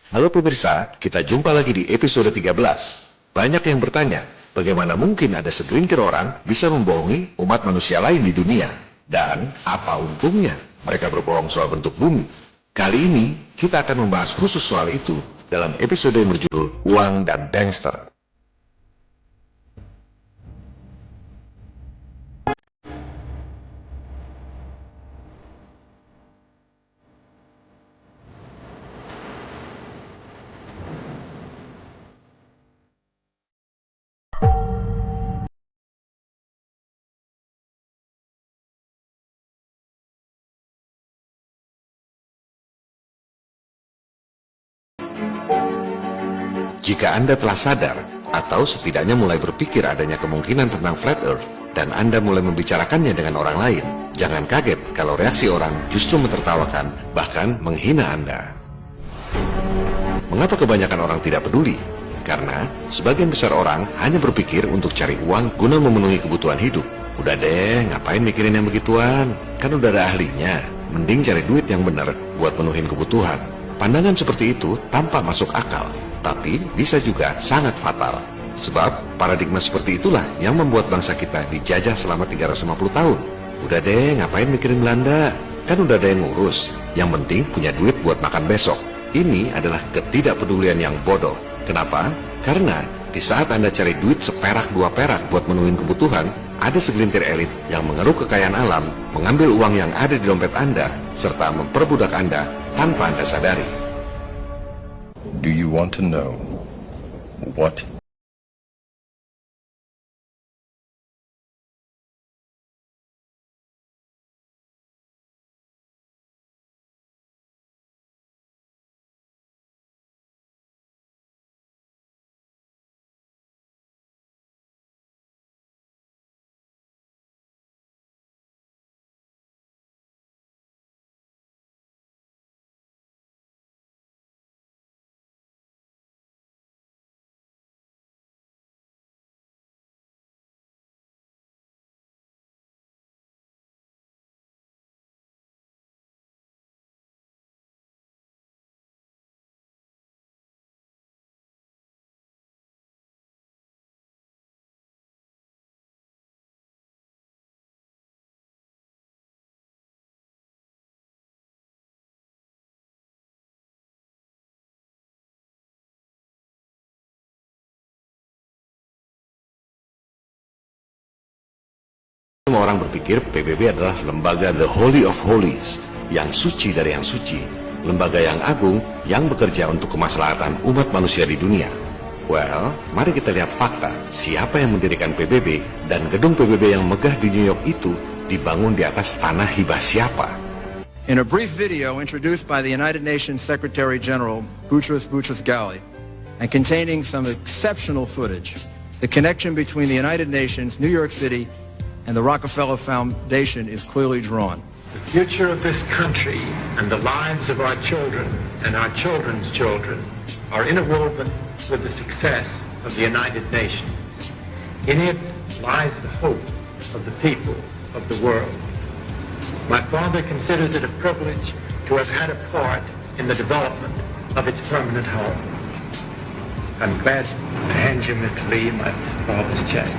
Halo pemirsa, kita jumpa lagi di episode 13. Banyak yang bertanya, bagaimana mungkin ada segelintir orang bisa membohongi umat manusia lain di dunia? Dan apa untungnya mereka berbohong soal bentuk bumi? Kali ini, kita akan membahas khusus soal itu dalam episode yang berjudul Uang dan Gangster. Jika Anda telah sadar, atau setidaknya mulai berpikir adanya kemungkinan tentang Flat Earth, dan Anda mulai membicarakannya dengan orang lain, jangan kaget kalau reaksi orang justru mentertawakan, bahkan menghina Anda. Mengapa kebanyakan orang tidak peduli? Karena sebagian besar orang hanya berpikir untuk cari uang guna memenuhi kebutuhan hidup. Udah deh, ngapain mikirin yang begituan? Kan udah ada ahlinya. Mending cari duit yang benar buat penuhin kebutuhan. Pandangan seperti itu tampak masuk akal, tapi bisa juga sangat fatal. Sebab paradigma seperti itulah yang membuat bangsa kita dijajah selama 350 tahun. Udah deh, ngapain mikirin Belanda? Kan udah ada yang ngurus. Yang penting punya duit buat makan besok. Ini adalah ketidakpedulian yang bodoh. Kenapa? Karena di saat Anda cari duit seperak dua perak buat menuhin kebutuhan, ada segelintir elit yang mengeruk kekayaan alam, mengambil uang yang ada di dompet Anda, serta memperbudak Anda tanpa Anda sadari. Do you want to know what Semua orang berpikir PBB adalah lembaga The Holy of Holies, yang suci dari yang suci, lembaga yang agung yang bekerja untuk kemaslahatan umat manusia di dunia. Well, mari kita lihat fakta, siapa yang mendirikan PBB dan gedung PBB yang megah di New York itu dibangun di atas tanah hibah siapa? In a brief video introduced by the United Nations Secretary General Boutros Boutros-Ghali and containing some exceptional footage, the connection between the United Nations, New York City, and the Rockefeller Foundation is clearly drawn. The future of this country and the lives of our children and our children's children are interwoven with the success of the United Nations. In it lies the hope of the people of the world. My father considers it a privilege to have had a part in the development of its permanent home. I'm glad to hand you, Mr. Lee, my father's check.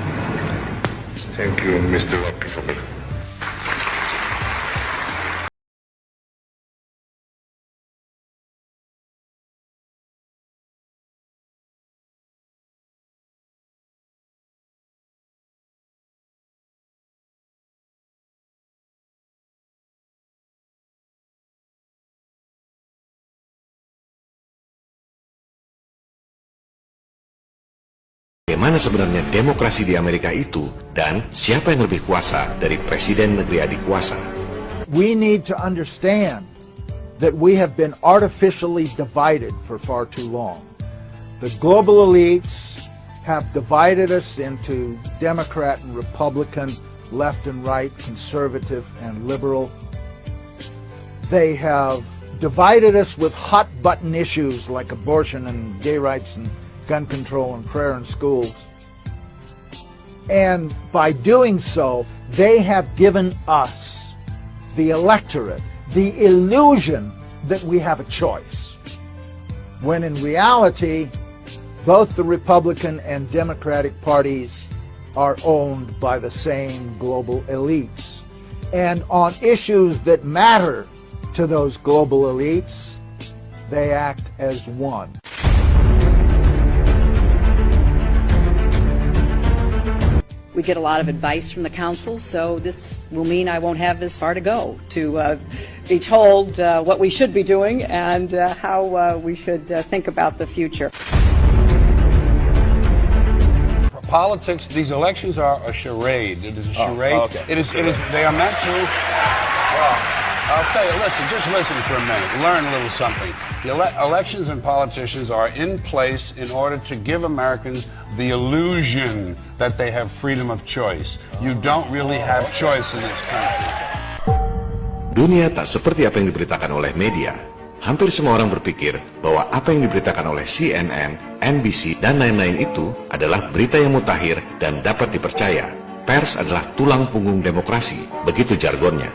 Thank you, Mr. Rockefeller. Bagaimana sebenarnya demokrasi di Amerika itu, dan siapa yang lebih kuasa dari presiden negeri adik kuasa? We need to understand that we have been artificially divided for far too long. The global elites have divided us into Democrat and Republican, left and right, conservative and liberal. They have divided us with hot-button issues like abortion and gay rights and gun control and prayer in schools. And by doing so, they have given us, the electorate, the illusion that we have a choice. when in reality, both the Republican and Democratic parties are owned by the same global elites. And on issues that matter to those global elites, they act as one. We get a lot of advice from the council, so this will mean I won't have this far to go to be told what we should be doing and how we should think about the future. Politics, these elections are a charade. It is a charade. Okay. It is, they are meant to, well, I'll tell you, just listen for a minute. Learn a little something. The elections and politicians are in place in order to give Americans the illusion that they have freedom of choice. You don't really have choice in this country. Dunia tak seperti apa yang diberitakan oleh media. Hampir semua orang berpikir bahwa apa yang diberitakan oleh CNN, NBC, dan lain-lain itu adalah berita yang mutakhir dan dapat dipercaya. Pers adalah tulang punggung demokrasi, begitu jargonnya.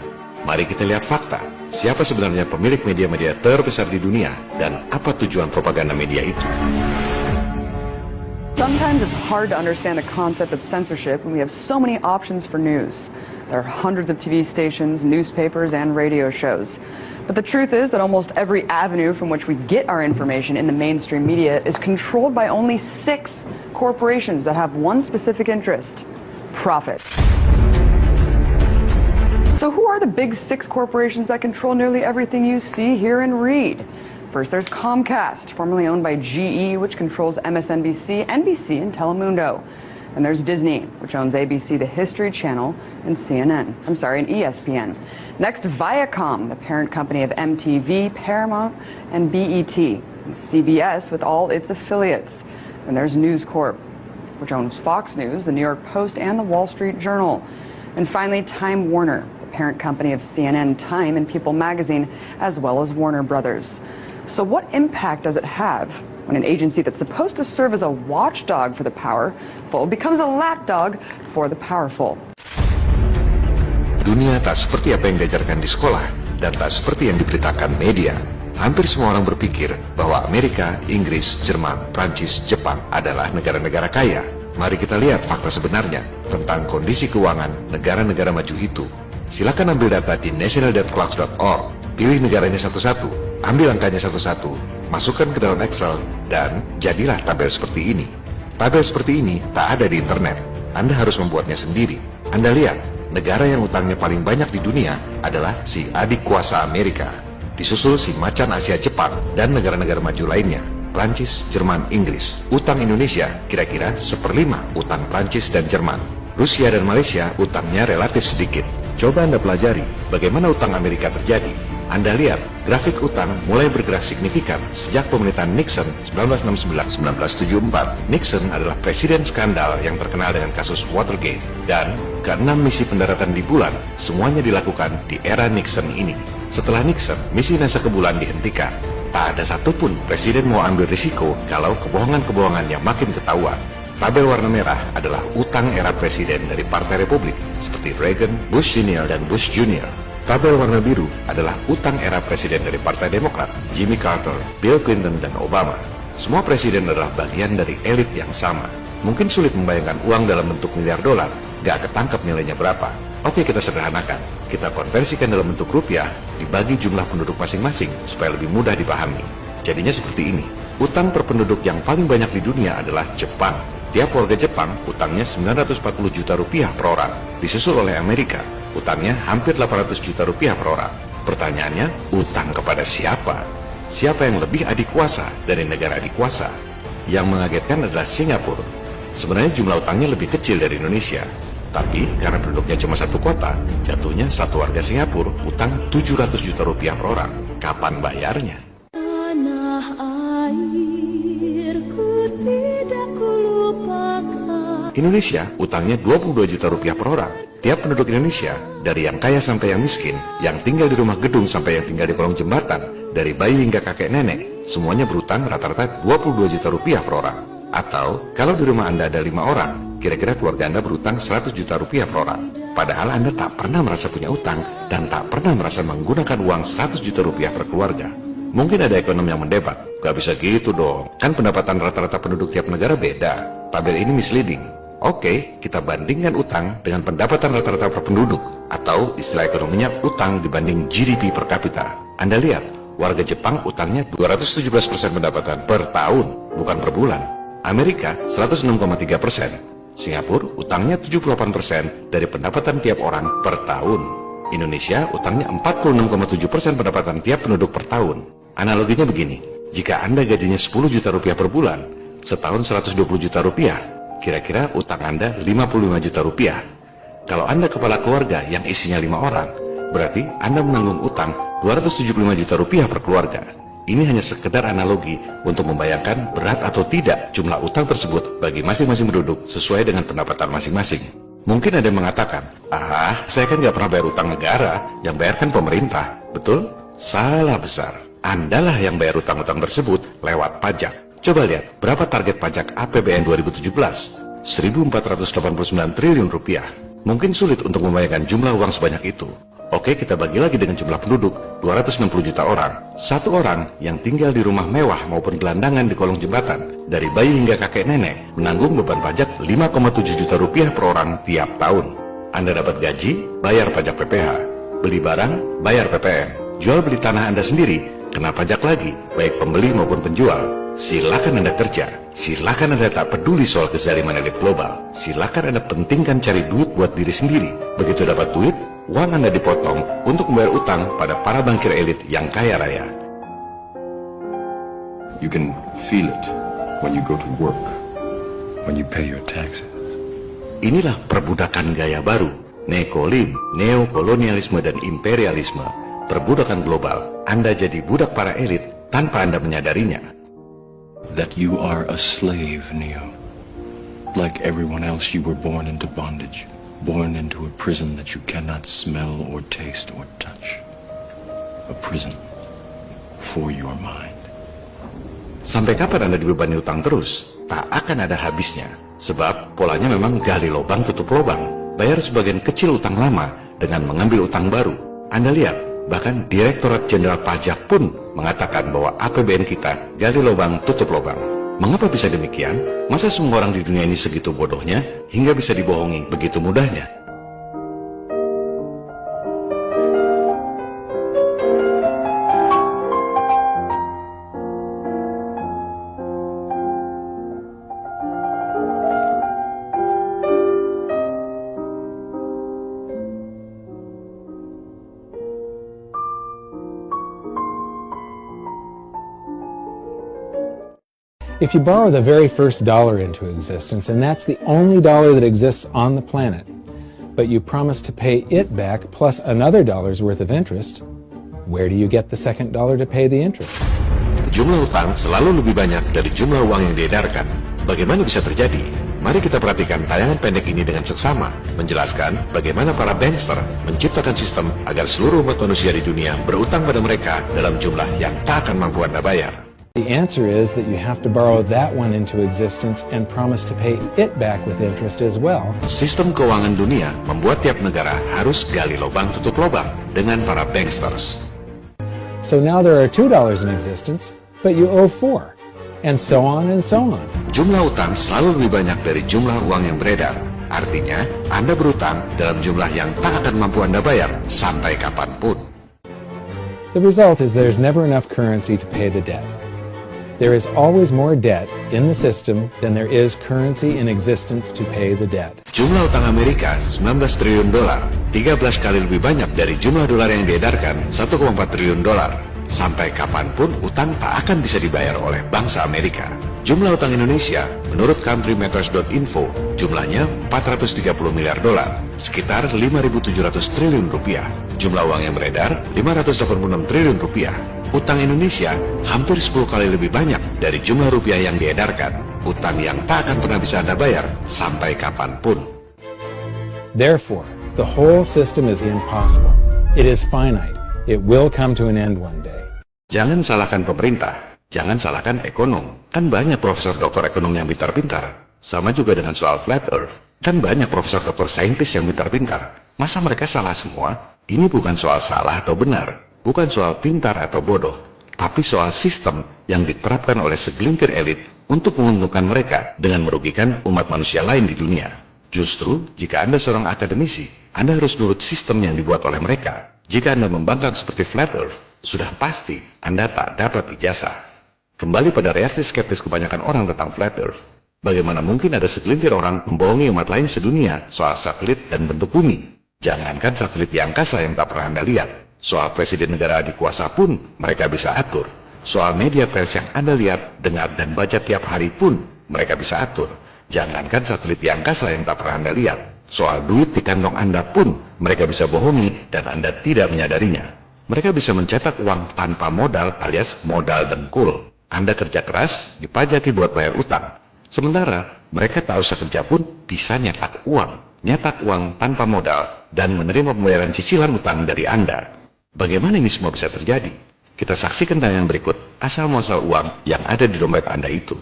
Mari kita lihat fakta. Siapa sebenarnya pemilik media-media terbesar di dunia dan apa tujuan propaganda media itu? Sometimes it's hard to understand the concept of censorship when we have so many options for news. There are hundreds of TV stations, newspapers, and radio shows. But the truth is that almost every avenue from which we get our information in the mainstream media is controlled by only 6 corporations that have one specific interest: profit. So who are the big 6 corporations that control nearly everything you see, hear, and read? First, there's Comcast, formerly owned by GE, which controls MSNBC, NBC, and Telemundo. And there's Disney, which owns ABC, the History Channel, and and ESPN. Next, Viacom, the parent company of MTV, Paramount, and BET. And CBS with all its affiliates. And there's News Corp, which owns Fox News, the New York Post, and the Wall Street Journal. And finally, Time Warner, the parent company of CNN, Time, and People magazine, as well as Warner Brothers. So what impact does it have when an agency that's supposed to serve as a watchdog for the powerful becomes a lapdog for the powerful? Dunia tak seperti apa yang diajarkan di sekolah dan tak seperti yang diberitakan media. Hampir semua orang berpikir bahwa Amerika, Inggris, Jerman, Prancis, Jepang adalah negara-negara kaya. Mari kita lihat fakta sebenarnya tentang kondisi keuangan negara-negara maju itu. Silakan ambil data di nationaldebtclocks.org, pilih negaranya satu-satu, ambil angkanya satu-satu, masukkan ke dalam Excel, dan jadilah tabel seperti ini. Tabel seperti ini tak ada di internet. Anda harus membuatnya sendiri. Anda lihat, negara yang utangnya paling banyak di dunia adalah si adik kuasa Amerika. Disusul si macan Asia Jepang dan negara-negara maju lainnya. Prancis, Jerman, Inggris. Utang Indonesia kira-kira 1/5 utang Prancis dan Jerman. Rusia dan Malaysia utangnya relatif sedikit. Coba Anda pelajari bagaimana utang Amerika terjadi. Anda lihat, grafik utang mulai bergerak signifikan sejak pemerintahan Nixon 1969-1974. Nixon adalah presiden skandal yang terkenal dengan kasus Watergate. Dan ke-6 misi pendaratan di bulan semuanya dilakukan di era Nixon ini. Setelah Nixon, misi NASA ke bulan dihentikan. Tak ada satupun presiden mau ambil risiko kalau kebohongan-kebohongannya makin ketahuan. Tabel warna merah adalah utang era presiden dari Partai Republik seperti Reagan, Bush Senior, dan Bush Junior. Tabel warna biru adalah utang era presiden dari Partai Demokrat, Jimmy Carter, Bill Clinton, dan Obama. Semua presiden adalah bagian dari elit yang sama. Mungkin sulit membayangkan uang dalam bentuk miliar dolar, gak ketangkap nilainya berapa. Oke, kita sederhanakan. Kita konversikan dalam bentuk rupiah, dibagi jumlah penduduk masing-masing supaya lebih mudah dipahami. Jadinya seperti ini. Utang per penduduk yang paling banyak di dunia adalah Jepang. Tiap warga Jepang utangnya 940 juta rupiah per orang, disusul oleh Amerika. Utangnya hampir 800 juta rupiah per orang. Pertanyaannya, utang kepada siapa? Siapa yang lebih adik kuasa dari negara adik kuasa? Yang mengagetkan adalah Singapura. Sebenarnya jumlah utangnya lebih kecil dari Indonesia. Tapi karena penduduknya cuma satu kota, jatuhnya satu warga Singapura utang 700 juta rupiah per orang. Kapan bayarnya? Tanah airku tidak kulupakan. Indonesia utangnya 22 juta rupiah per orang. Tiap penduduk Indonesia, dari yang kaya sampai yang miskin, yang tinggal di rumah gedung sampai yang tinggal di kolong jembatan, dari bayi hingga kakek nenek, semuanya berutang rata-rata 22 juta rupiah per orang. Atau, kalau di rumah Anda ada 5 orang, kira-kira keluarga Anda berutang 100 juta rupiah per orang. Padahal Anda tak pernah merasa punya utang, dan tak pernah merasa menggunakan uang 100 juta rupiah per keluarga. Mungkin ada ekonom yang mendebat, gak bisa gitu dong, kan pendapatan rata-rata penduduk tiap negara beda. Tabel ini misleading. Oke, kita bandingkan utang dengan pendapatan rata-rata per penduduk, atau istilah ekonominya utang dibanding GDP per kapita. Anda lihat, warga Jepang utangnya 217% pendapatan per tahun, bukan per bulan. Amerika 106,3%. Singapura utangnya 78% dari pendapatan tiap orang per tahun. Indonesia utangnya 46,7% pendapatan tiap penduduk per tahun. Analoginya begini, jika Anda gajinya 10 juta rupiah per bulan, setahun 120 juta rupiah, kira-kira utang Anda 55 juta rupiah. Kalau Anda kepala keluarga yang isinya 5 orang, berarti Anda menanggung utang 275 juta rupiah per keluarga. Ini hanya sekedar analogi untuk membayangkan berat atau tidak jumlah utang tersebut bagi masing-masing penduduk sesuai dengan pendapatan masing-masing. Mungkin ada yang mengatakan, saya kan nggak pernah bayar utang negara, yang bayarkan pemerintah. Betul? Salah besar. Andalah yang bayar utang-utang tersebut lewat pajak. Coba lihat, berapa target pajak APBN 2017? 1.489 triliun rupiah. Mungkin sulit untuk membayangkan jumlah uang sebanyak itu. Oke, kita bagi lagi dengan jumlah penduduk, 260 juta orang. Satu orang yang tinggal di rumah mewah maupun gelandangan di kolong jembatan, dari bayi hingga kakek nenek, menanggung beban pajak 5,7 juta rupiah per orang tiap tahun. Anda dapat gaji, bayar pajak PPh. Beli barang, bayar PPN. Jual beli tanah Anda sendiri, kena pajak lagi, baik pembeli maupun penjual. Silakan Anda kerja, silakan Anda tak peduli soal kezaliman elit global. Silakan Anda pentingkan cari duit buat diri sendiri. Begitu dapat duit, uang Anda dipotong untuk membayar utang pada para bankir elit yang kaya raya. You can feel it when you go to work, when you pay your taxes. Inilah perbudakan gaya baru, neokolonialisme dan imperialisme. Perbudakan global, Anda jadi budak para elit tanpa Anda menyadarinya. That you are a slave, Neo. Like everyone else, you were born into bondage. Born into a prison that you cannot smell or taste or touch. A prison for your mind. Sampai kapan Anda dibebani utang terus? Tak akan ada habisnya. Sebab polanya memang gali lubang tutup lubang. Bayar sebagian kecil utang lama dengan mengambil utang baru. Anda lihat, bahkan Direktorat Jenderal Pajak pun mengatakan bahwa APBN kita gali lubang tutup lubang. Mengapa bisa demikian? Masa semua orang di dunia ini segitu bodohnya hingga bisa dibohongi begitu mudahnya? If you borrow the very first dollar into existence, and that's the only dollar that exists on the planet, but you promise to pay it back plus another dollar's worth of interest, where do you get the second dollar to pay the interest? Jumlah utang selalu lebih banyak dari jumlah uang yang diedarkan. Bagaimana bisa terjadi? Mari kita perhatikan tayangan pendek ini dengan seksama, menjelaskan bagaimana para bankster menciptakan sistem agar seluruh umat manusia di dunia berutang pada mereka dalam jumlah yang tak akan mampu Anda bayar. The answer is that you have to borrow that one into existence and promise to pay it back with interest as well. Sistem keuangan dunia membuat tiap negara harus gali lubang tutup lubang dengan para banksters. So now there are $2 in existence, but you owe 4, and so on and so on. Jumlah utang selalu lebih banyak dari jumlah uang yang beredar. Artinya, Anda berutang dalam jumlah yang tak akan mampu Anda bayar sampai kapanpun. The result is there's never enough currency to pay the debt. There is always more debt in the system than there is currency in existence to pay the debt. Jumlah utang Amerika 19 triliun dolar, 13 kali lebih banyak dari jumlah dolar yang diedarkan 1,4 triliun dolar. Sampai kapanpun utang tak akan bisa dibayar oleh bangsa Amerika. Jumlah utang Indonesia menurut countrymatters.info jumlahnya 430 miliar dolar, sekitar 5.700 triliun rupiah. Jumlah uang yang beredar 586 triliun rupiah. Utang Indonesia hampir 10 kali lebih banyak dari jumlah rupiah yang diedarkan. Utang yang tak akan pernah bisa Anda bayar sampai kapanpun. Therefore, the whole system is impossible. It is finite. It will come to an end one day. Jangan salahkan pemerintah, jangan salahkan ekonom. Kan banyak profesor doktor ekonom yang pintar-pintar. Sama juga dengan soal flat earth. Kan banyak profesor doktor saintis yang pintar-pintar. Masa mereka salah semua? Ini bukan soal salah atau benar. Bukan soal pintar atau bodoh. tapi soal sistem yang diterapkan oleh segelintir elit untuk menguntungkan mereka dengan merugikan umat manusia lain di dunia. Justru, jika Anda seorang akademisi, Anda harus nurut sistem yang dibuat oleh mereka. Jika Anda membangkang seperti Flat Earth, sudah pasti Anda tak dapat ijazah. Kembali pada reaksi skeptis kebanyakan orang tentang Flat Earth. Bagaimana mungkin ada segelintir orang membohongi umat lain sedunia soal satelit dan bentuk bumi? Jangankan satelit di angkasa yang tak pernah Anda lihat. Soal presiden negara dikuasa pun mereka bisa atur. Soal media pers yang Anda lihat, dengar, dan baca tiap hari pun mereka bisa atur. Jangankan satelit di angkasa yang tak pernah Anda lihat. Soal duit di kantong Anda pun mereka bisa bohongi dan Anda tidak menyadarinya. Mereka bisa mencetak uang tanpa modal alias modal dengkul. Anda kerja keras, dipajaki buat bayar utang. Sementara mereka tak usah kerja pun bisa nyetak uang tanpa modal dan menerima pembayaran cicilan utang dari Anda. Bagaimana ini semua bisa terjadi? Kita saksikan tayangan berikut asal-muasal uang yang ada di dompet Anda itu.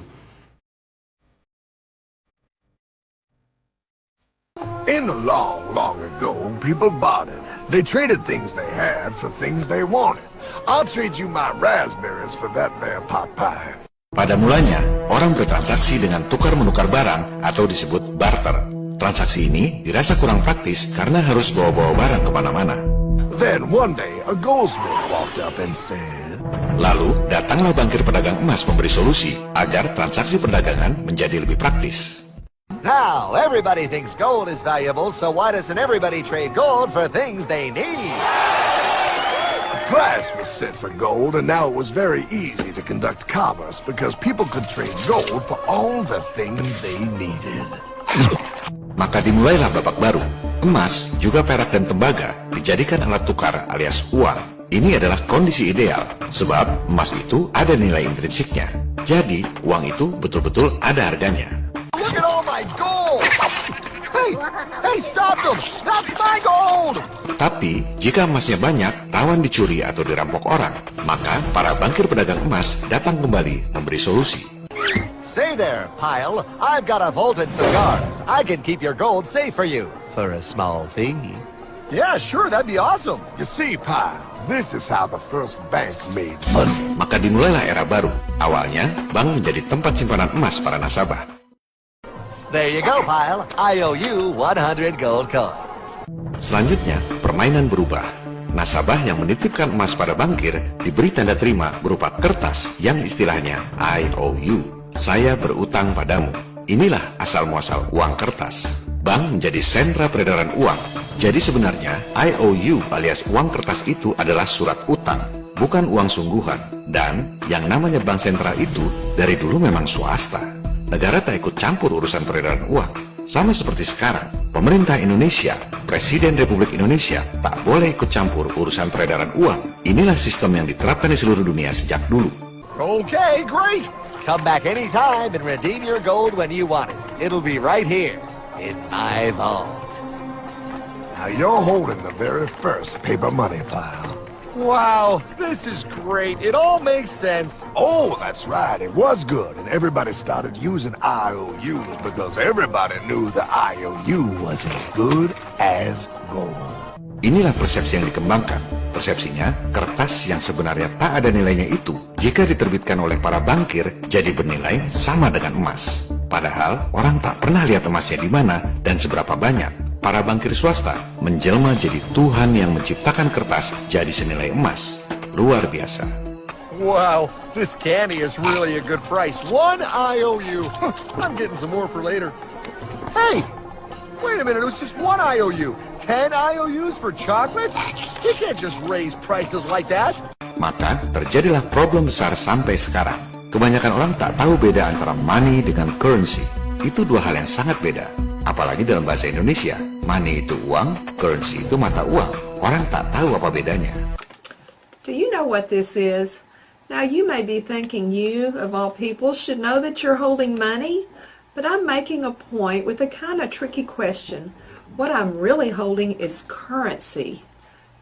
In the long, long ago, people bartered. They traded things they had for things they wanted. I'll trade you my raspberries for that there pot pie. Pada mulanya, orang bertransaksi dengan tukar-menukar barang atau disebut barter. Transaksi ini dirasa kurang praktis karena harus bawa-bawa barang kemana-mana. Then one day, a goldsmith walked up and said, Lalu, datanglah bankir pedagang emas memberi solusi agar transaksi perdagangan menjadi lebih praktis. Now, everybody thinks gold is valuable, so why doesn't everybody trade gold for things they need? Price was set for gold, and now it was very easy to conduct commerce because people could trade gold for all the things they needed. Maka dimulailah babak baru. Emas, juga perak dan tembaga dijadikan alat tukar alias uang. Ini adalah kondisi ideal, sebab emas itu ada nilai intrinsiknya. Jadi, uang itu betul-betul ada harganya. Look at all my gold! Hey, stop them! That's my gold! Tapi, jika emasnya banyak, rawan dicuri atau dirampok orang, maka para bankir pedagang emas datang kembali memberi solusi. Say there, Pile, I've got a vault and some guards. I can keep your gold safe for you, for a small fee. Yeah, sure, that'd be awesome. You see, Pile, this is how the first bank made money. Maka dimulailah era baru. Awalnya, bank menjadi tempat simpanan emas para nasabah. There you go, Pile. I owe you 100 gold coins. Selanjutnya, permainan berubah. Nasabah yang menitipkan emas pada bankir diberi tanda terima berupa kertas yang istilahnya IOU. Saya berutang padamu. Inilah asal-muasal uang kertas. Bank menjadi sentra peredaran uang. Jadi sebenarnya IOU alias uang kertas itu adalah surat utang, bukan uang sungguhan. Dan yang namanya bank sentral itu dari dulu memang swasta. Negara tak ikut campur urusan peredaran uang. Sama seperti sekarang, pemerintah Indonesia, Presiden Republik Indonesia tak boleh ikut campur urusan peredaran uang. Inilah sistem yang diterapkan di seluruh dunia sejak dulu. Okay, great. Come back anytime and redeem your gold when you want it. It'll be right here in my vault. Now you're holding the very first paper money, Pile. Wow, this is great. It all makes sense. Oh, that's right. It was good, and everybody started using IOUs because everybody knew the IOU was as good as gold. Inilah persepsi yang dikembangkan. Persepsinya, kertas yang sebenarnya tak ada nilainya itu, jika diterbitkan oleh para bankir, jadi bernilai sama dengan emas. Padahal, orang tak pernah lihat emasnya di mana dan seberapa banyak. Para bankir swasta menjelma jadi Tuhan yang menciptakan kertas jadi senilai emas. Luar biasa. Wow, this candy is really a good price. 1 IOU. I'm getting some more for later. Hey, wait a minute, it was just 1 IOU. 10 IOUs for chocolate? You can't just raise prices like that. Maka terjadilah problem besar sampai sekarang. Kebanyakan orang tak tahu beda antara money dengan currency. Itu dua hal yang sangat beda. Apalagi dalam bahasa Indonesia, money itu uang, currency itu mata uang. Orang tak tahu apa bedanya. Do you know what this is? Now you may be thinking you, of all people, should know that you're holding money, but I'm making a point with a kind of tricky question. What I'm really holding is currency.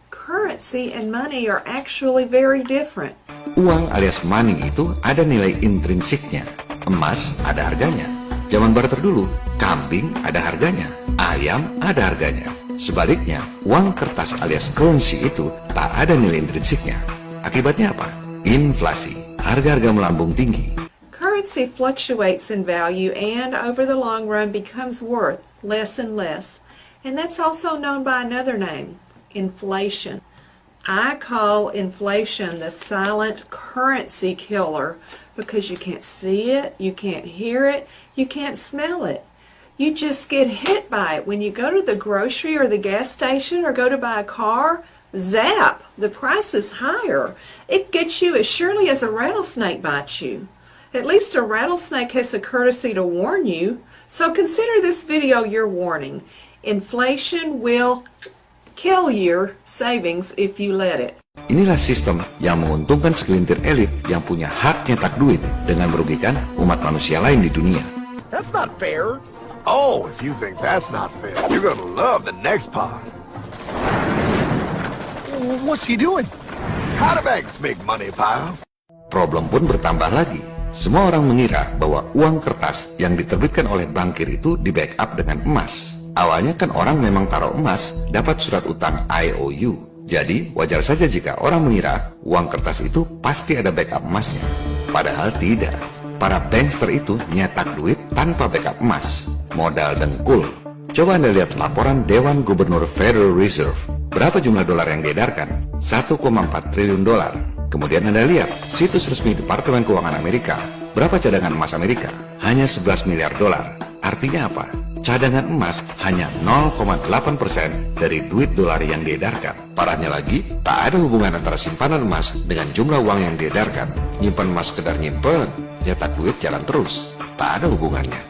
Currency and money are actually very different. Uang alias money itu ada nilai intrinsiknya. Emas ada harganya. Zaman barter dulu, kambing ada harganya, ayam ada harganya. Sebaliknya, uang kertas alias currency itu tak ada nilai intrinsiknya. Akibatnya apa? Inflasi, harga-harga melambung tinggi. Currency fluctuates in value and over the long run becomes worth less and less. And that's also known by another name, inflation. I call inflation the silent currency killer because you can't see it, you can't hear it, you can't smell it. You just get hit by it. When you go to the grocery or the gas station or go to buy a car, zap, the price is higher. It gets you as surely as a rattlesnake bites you. At least a rattlesnake has the courtesy to warn you. So consider this video your warning. Inflation will kill your savings if you let it. Inilah sistem yang menguntungkan segelintir elit yang punya hak nyetak duit dengan merugikan umat manusia lain di dunia. That's not fair. Oh, if you think that's not fair, you're gonna love the next part. What's he doing? How do banks make money, pal? Problem pun bertambah lagi. Semua orang mengira bahwa uang kertas yang diterbitkan oleh bankir itu di-backup dengan emas. Awalnya kan orang memang taruh emas, dapat surat utang IOU. Jadi wajar saja jika orang mengira uang kertas itu pasti ada backup emasnya. Padahal tidak. Para bankster itu nyetak duit tanpa backup emas. Modal dengkul. Coba Anda lihat laporan Dewan Gubernur Federal Reserve. Berapa jumlah dolar yang diedarkan? 1,4 triliun dolar. Kemudian Anda lihat situs resmi Departemen Keuangan Amerika. Berapa cadangan emas Amerika? Hanya 11 miliar dolar. Artinya apa? Cadangan emas hanya 0,8% dari duit dolar yang diedarkan. Parahnya lagi, tak ada hubungan antara simpanan emas dengan jumlah uang yang diedarkan. Nyimpan emas sekedar nyimpen, nyetak duit jalan terus. Tak ada hubungannya.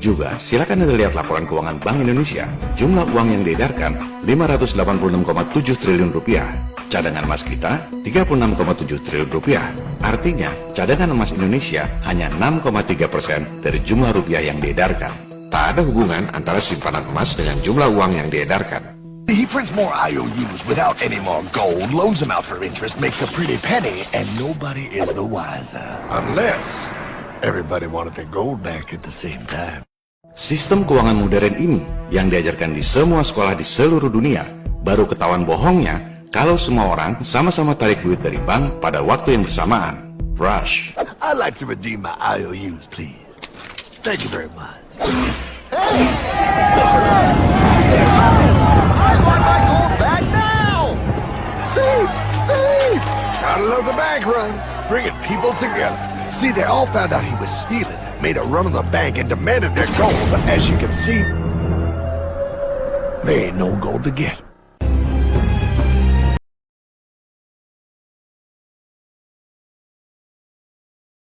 Juga, silakan Anda lihat laporan keuangan Bank Indonesia. Jumlah uang yang diedarkan 586,7 triliun rupiah. Cadangan emas kita 36,7 triliun rupiah. Artinya, cadangan emas Indonesia hanya 6,3% dari jumlah rupiah yang diedarkan. Tak ada hubungan antara simpanan emas dengan jumlah uang yang diedarkan. He prints more IOUs without any more gold, loans them out for interest, makes a pretty penny, and nobody is the wiser. Unless everybody wanted their gold back at the same time. Sistem keuangan modern ini yang diajarkan di semua sekolah di seluruh dunia baru ketahuan bohongnya kalau semua orang sama-sama tarik duit dari bank pada waktu yang bersamaan. Rush. I'd like to redeem my IOUs, please. Thank you very much. Hey! I want my gold back now! Thief! Thief! Gotta love the bank run, bringing people together. See, they all found out he was stealing, made a run on the bank and demanded their gold, but as you can see, there ain't no gold to get.